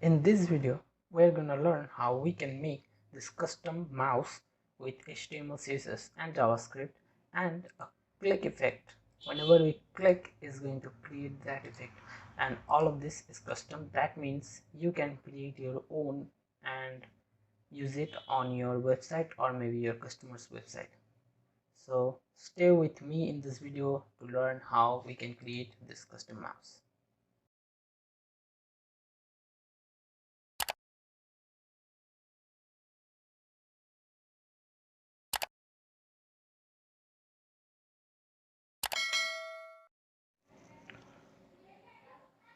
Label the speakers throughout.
Speaker 1: In this video, we're gonna learn how we can make this custom mouse with HTML, CSS and JavaScript, and a click effect. Whenever we click is going to create that effect, and all of this is custom. That means you can create your own and use it on your website or maybe your customer's website. So stay with me in this video to learn how we can create this custom mouse.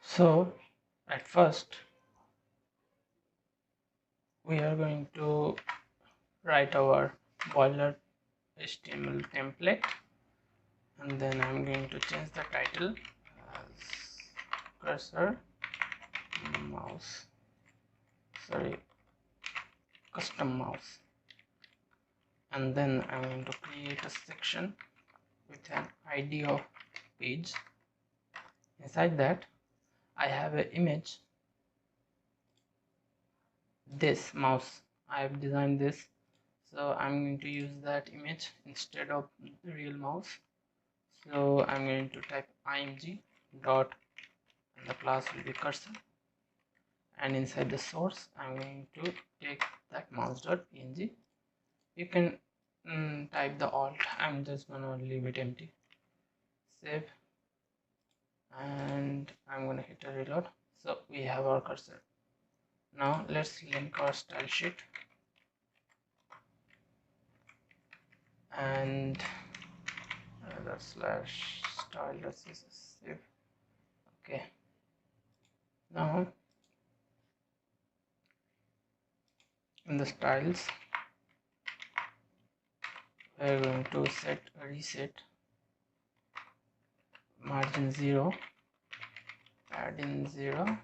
Speaker 1: So at first we are going to write our boiler HTML template, and then I'm going to change the title as cursor mouse, custom mouse, and then I'm going to create a section with an ID of page. Inside that I have an image, this mouse. I have designed this, so I'm going to use that image instead of the real mouse. So I'm going to type img dot, and the class will be cursor, and inside the source I'm going to take that mouse.png. You can type the alt. I'm just gonna leave it empty. Save, and I'm gonna hit a reload. So we have our cursor. Now let's link our style sheet, and slash style.css. Save. Okay, now in the styles we're going to set a reset, margin 0, padding 0,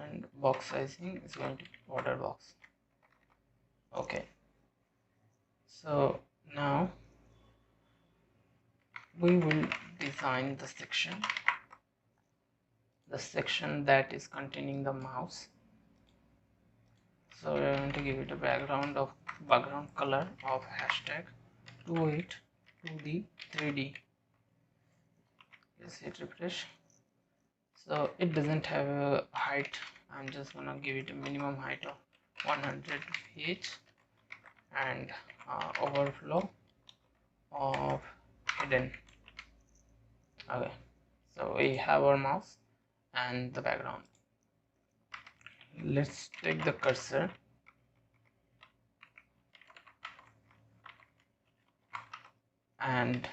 Speaker 1: and box sizing is going to be border box. Okay, so now we will design the section that is containing the mouse. So we're going to give it a background color of hashtag 282d3d. Let's hit refresh. So it doesn't have a height. I'm just gonna give it a minimum height of 100 ph and overflow of hidden. Okay, so we have our mouse and the background. Let's take the cursor and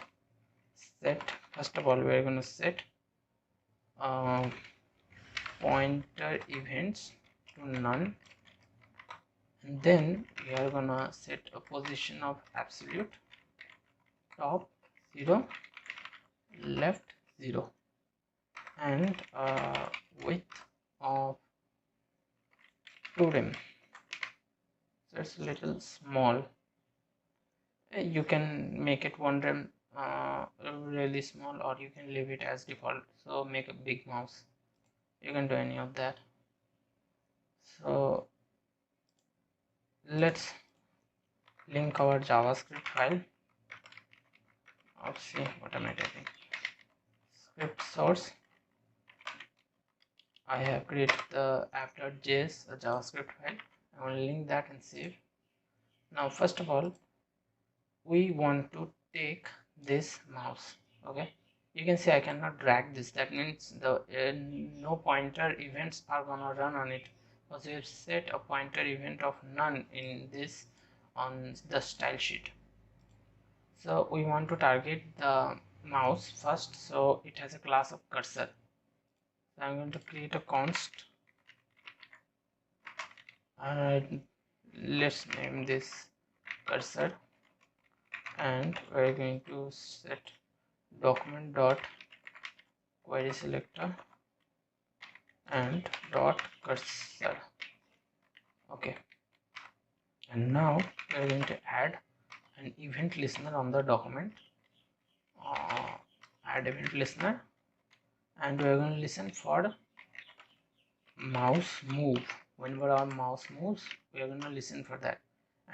Speaker 1: set, first of all we're going to set pointer events to none, and then we are gonna set a position of absolute, top 0, left 0, and width of 2 rem. So it's a little small. You can make it 1 rem really small, or you can leave it as default. So make a big mouse, you can do any of that. So let's link our JavaScript file. Let's see what am I typing. Script source. I have created the app.js, a JavaScript file. I will link that and save. Now first of all we want to take this mouse. Okay, you can see I cannot drag this. That means the no pointer events are gonna run on it, because we have set a pointer event of none in this on the style sheet. So we want to target the mouse first, so it has a class of cursor. So I'm going to create a const. Let's name this cursor, and we're going to set document dot query selector and dot cursor. Okay, and now we're going to add an event listener on the document. Add event listener, and we're going to listen for mouse move. Whenever our mouse moves, we are going to listen for that,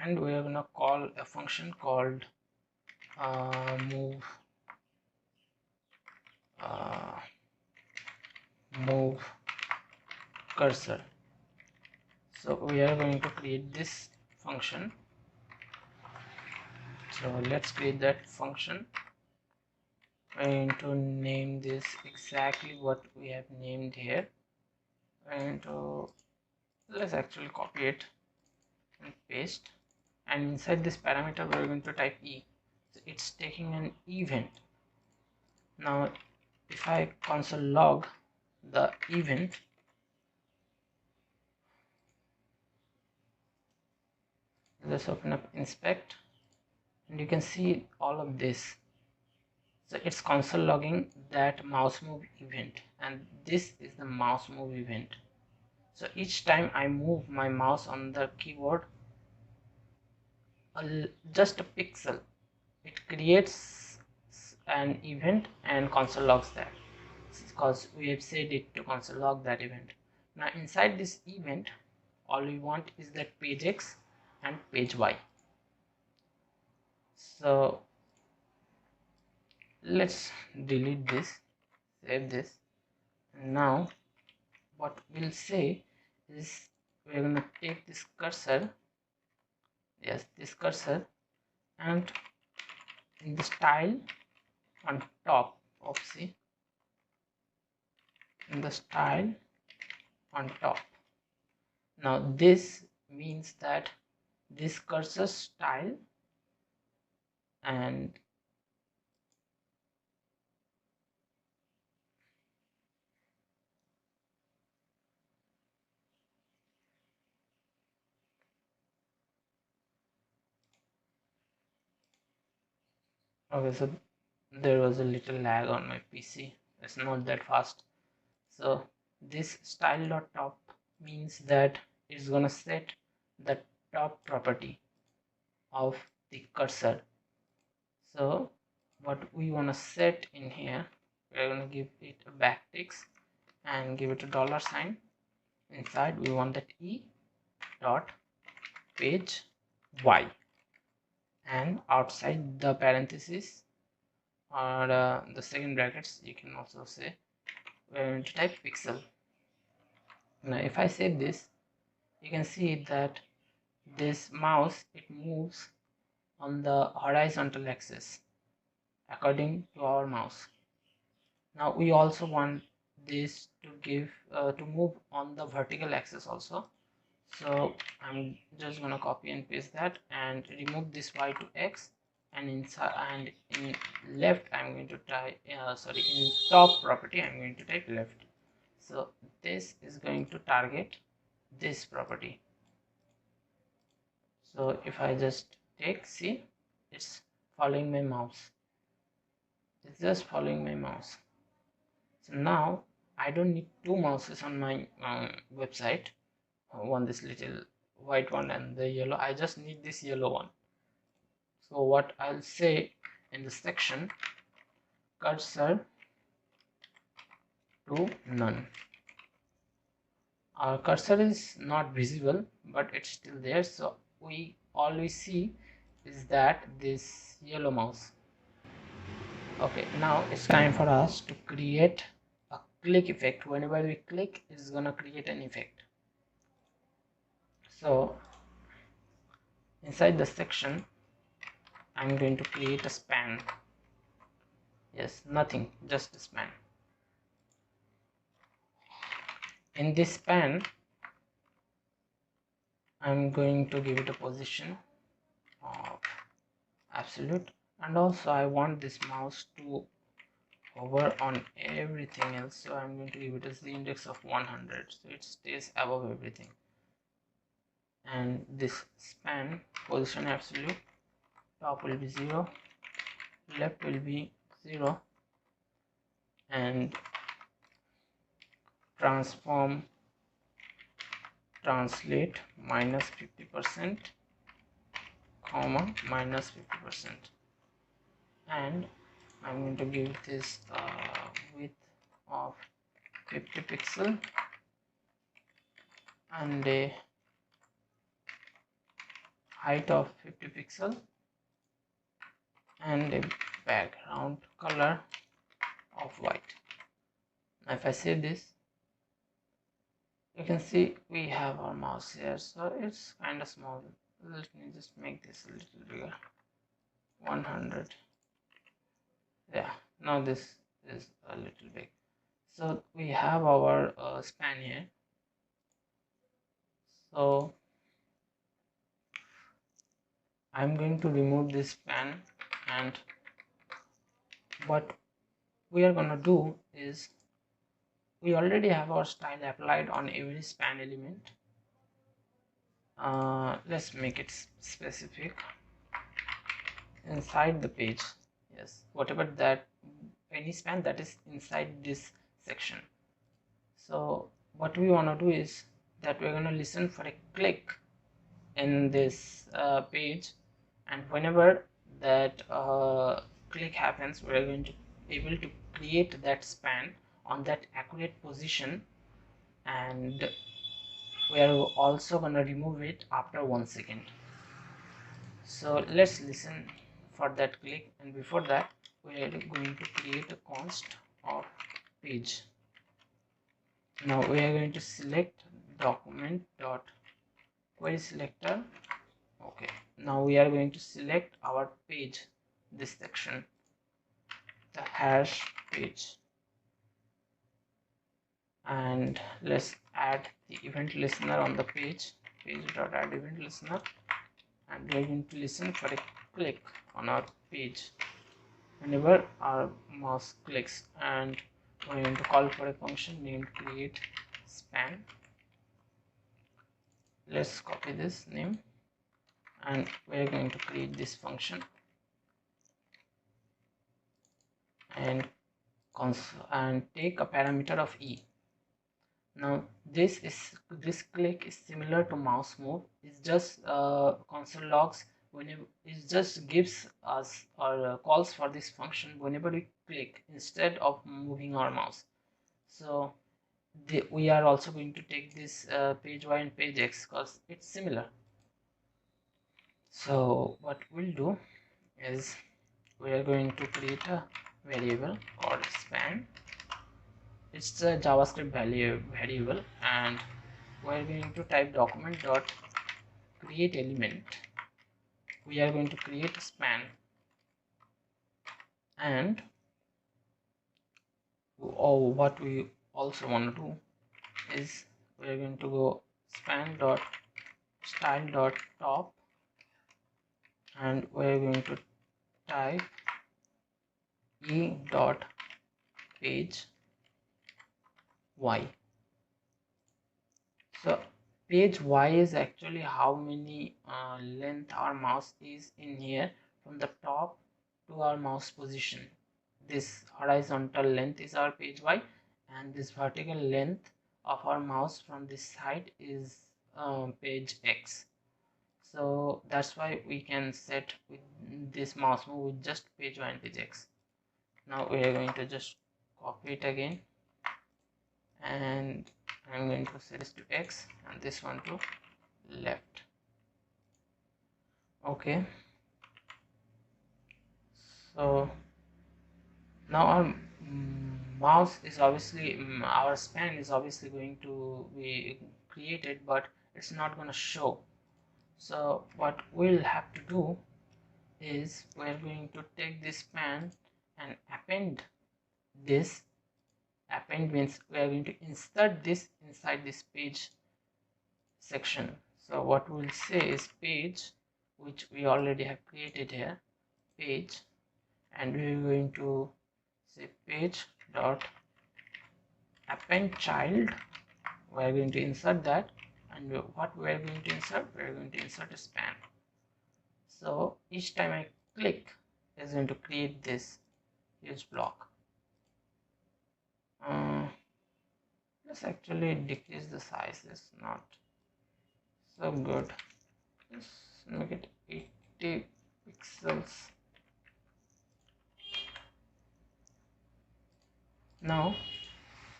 Speaker 1: and we are going to call a function called move uh, move cursor. So we are going to create this function. So let's create that function. We're going to name this exactly what we have named here, and let's actually copy it and paste, and inside this parameter we're going to type e. So it's taking an event. Now if I console log the event, let's open up inspect, and you can see all of this. So it's console logging that mouse move event, and this is the mouse move event. So each time I move my mouse on the keyboard just a pixel, it creates an event and console logs that, because we have set it to console log that event. Now inside this event, all we want is that page X and page Y. So let's delete this, save this. Now what we'll say is we're going to take this cursor, yes, this cursor, and in the style on top of C, in the style on top. Now this means that this cursor style and okay, so there was a little lag on my PC, it's not that fast. So this style.top means that it's gonna set the top property of the cursor. So what we want to set in here, we're going to give it a backticks and give it a dollar sign. Inside we want that e dot page y, and outside the parenthesis or the second brackets, you can also say we're going to type pixel. Now if I save this, you can see that this mouse, it moves on the horizontal axis according to our mouse. Now we also want this to give to move on the vertical axis also. So I'm just gonna copy and paste that and remove this y to x, and inside and in left I'm going to type in top property I'm going to type left. So this is going to target this property. So if I just take, see, it's following my mouse, it's just following my mouse. So now I don't need two mouses on my website, one this little white one and the yellow. I just need this yellow one. So what I'll say in the section, cursor to none. Our cursor is not visible, but it's still there, so we all we see is that this yellow mouse. Okay, now it's time for us to create a click effect. Whenever we click, it's gonna create an effect. So inside the section I'm going to create a span. Yes, nothing, just a span. In this span I'm going to give it a position of absolute, and also I want this mouse to hover on everything else, so I'm going to give it as the index of 100, so it stays above everything. And this span position absolute, top will be 0, left will be 0, and transform translate minus 50%, comma minus 50%, and I'm going to give this width of 50 pixel and a height of 50 pixel and a background color of white. Now if I save this, you can see we have our mouse here, so it's kind of small. Let me just make this a little bigger, 100. Yeah, now this is a little big. So we have our span here. So I'm going to remove this span, and what we are gonna do is we already have our style applied on every span element. Let's make it specific inside the page. Yes, whatever that, any span that is inside this section. So what we want to do is that we're going to listen for a click in this page, and whenever that click happens, we're going to be able to create that span on that accurate position, and we are also going to remove it after 1 second. So let's listen for that click, and before that we are going to create a const of page. Now we are going to select document dot query selector. Okay, now we are going to select our page, this section, the hash page, and let's add the event listener on the page dot add event listener, and we are going to listen for a click on our page whenever our mouse clicks, and we're going to call for a function named create span. Let's copy this name, and we're going to create this function and take a parameter of e. Now this click is similar to mouse move. It's just console logs whenever it just gives us or calls for this function whenever we click instead of moving our mouse. So we are also going to take this page y and page x because it's similar. So what we'll do is we are going to create a variable called span. It's a JavaScript variable, and we're going to type document dot create element. We are going to create a span, and what we also want to do is we are going to go span dot style dot top, and we're going to type e dot page y. So page y is actually how many length our mouse is in here from the top to our mouse position. This horizontal length is our page y, and this vertical length of our mouse from this side is page x. So that's why we can set with this mouse move with just page y and page x. Now we are going to just copy it again, and I'm going to set this to x and this one to left. Okay, so now our mouse is obviously our span is obviously going to be created, but it's not going to show. So what we'll have to do is we're going to take this span and append this. Append means we are going to insert this inside this page section. So what we'll say is page, which we already have created here, page, and we're going to say page dot append child. We're going to insert that, and what we're going to insert, we're going to insert a span. So each time I click is going to create this huge block. Let's actually decrease the size. It's not so good. Let's make it 80 pixels. Now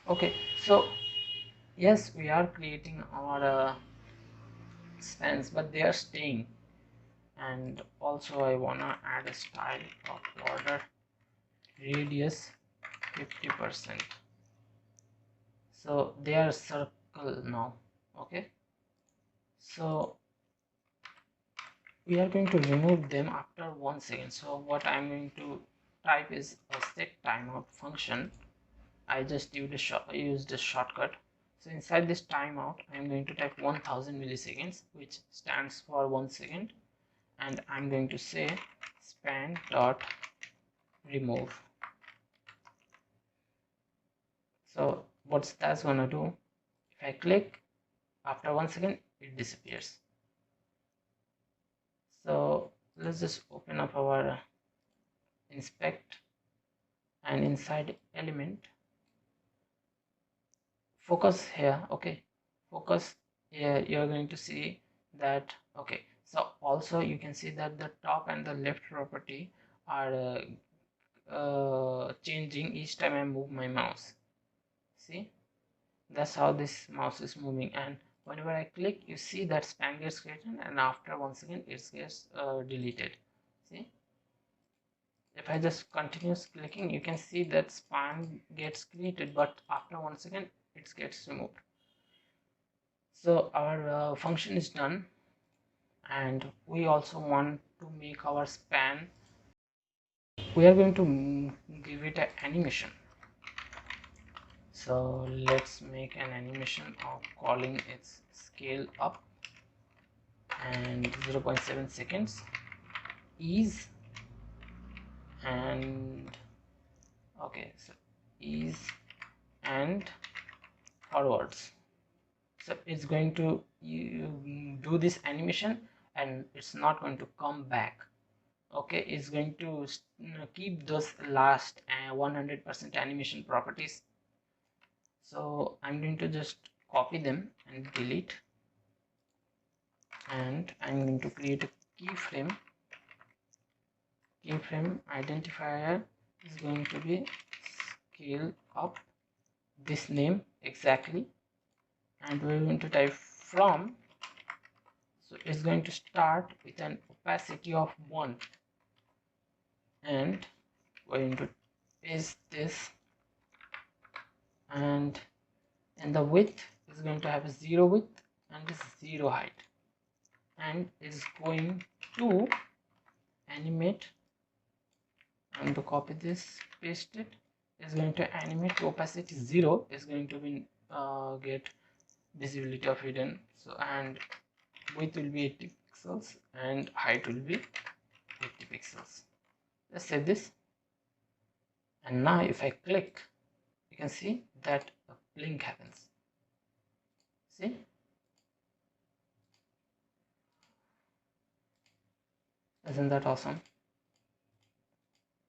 Speaker 1: okay, so Yes, we are creating our spans, but they are staying. And also I wanna add a style of border radius 50%, so they are circle now. Okay, so we are going to remove them after 1 second. So what I'm going to type is a set timeout function. I just used a shortcut. So inside this timeout I'm going to type 1000 milliseconds, which stands for 1 second, and I'm going to say span dot remove. So what's that's gonna do, if I click, after 1 second it disappears. So let's just open up our inspect, and inside element, focus here. Okay, focus here. You're going to see that. Okay, so also you can see that the top and the left property are changing each time I move my mouse. See, that's how this mouse is moving, and whenever I click, you see that span gets created, and after 1 second it gets deleted. See, if I just continuous clicking, you can see that span gets created, but after 1 second it gets removed. So our function is done, and we also want to make our span. We are going to give it an animation. So let's make an animation of calling its scale up and 0.7 seconds, ease, and okay, so ease and forwards. So it's going to do this animation, and it's not going to come back. Okay, it's going to keep those last 100% animation properties. So I'm going to just copy them and delete, and I'm going to create a keyframe. Keyframe identifier is going to be scale up, this name exactly, and we're going to type from. So it's going to start with an opacity of 1, and we're going to paste this, and the width is going to have a 0 width and a 0 height, and is going to animate. I'm to copy this, paste it. Is going to animate to opacity 0, is going to be get visibility of hidden. So, and width will be 80 pixels and height will be 50 pixels. Let's save this, and now if I click, you can see that a blink happens. See, isn't that awesome?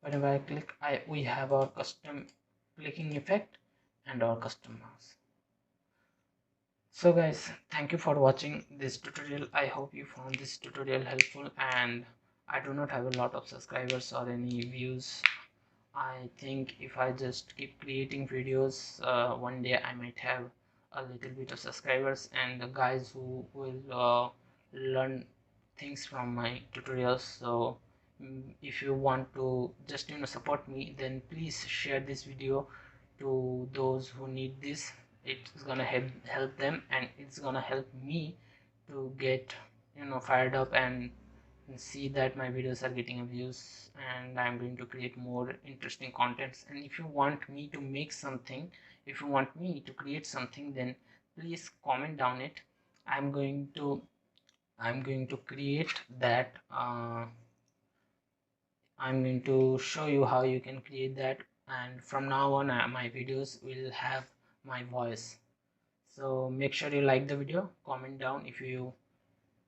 Speaker 1: Whenever I click, we have our custom clicking effect and our custom mouse. So guys, thank you for watching this tutorial. I hope you found this tutorial helpful, and I do not have a lot of subscribers or any views. I think if I just keep creating videos, one day I might have a little bit of subscribers and the guys who will learn things from my tutorials. So if you want to just support me, then please share this video to those who need this. It's gonna help them, and it's gonna help me to get fired up and see that my videos are getting views, and I'm going to create more interesting contents. And if you want me to make something, if you want me to create something, then please comment down it. I'm going to create that. I'm going to show you how you can create that, and from now on my videos will have my voice. So make sure you like the video, comment down if you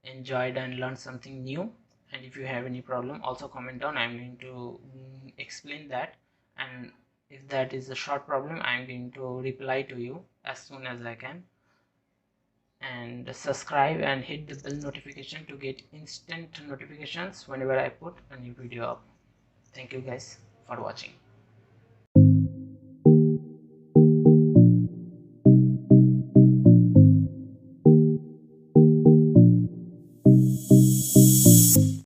Speaker 1: enjoyed and learned something new, and if you have any problem also comment down. I'm going to explain that, and if that is a short problem, I'm going to reply to you as soon as I can. And subscribe and hit the bell notification to get instant notifications whenever I put a new video up. Thank you guys for watching.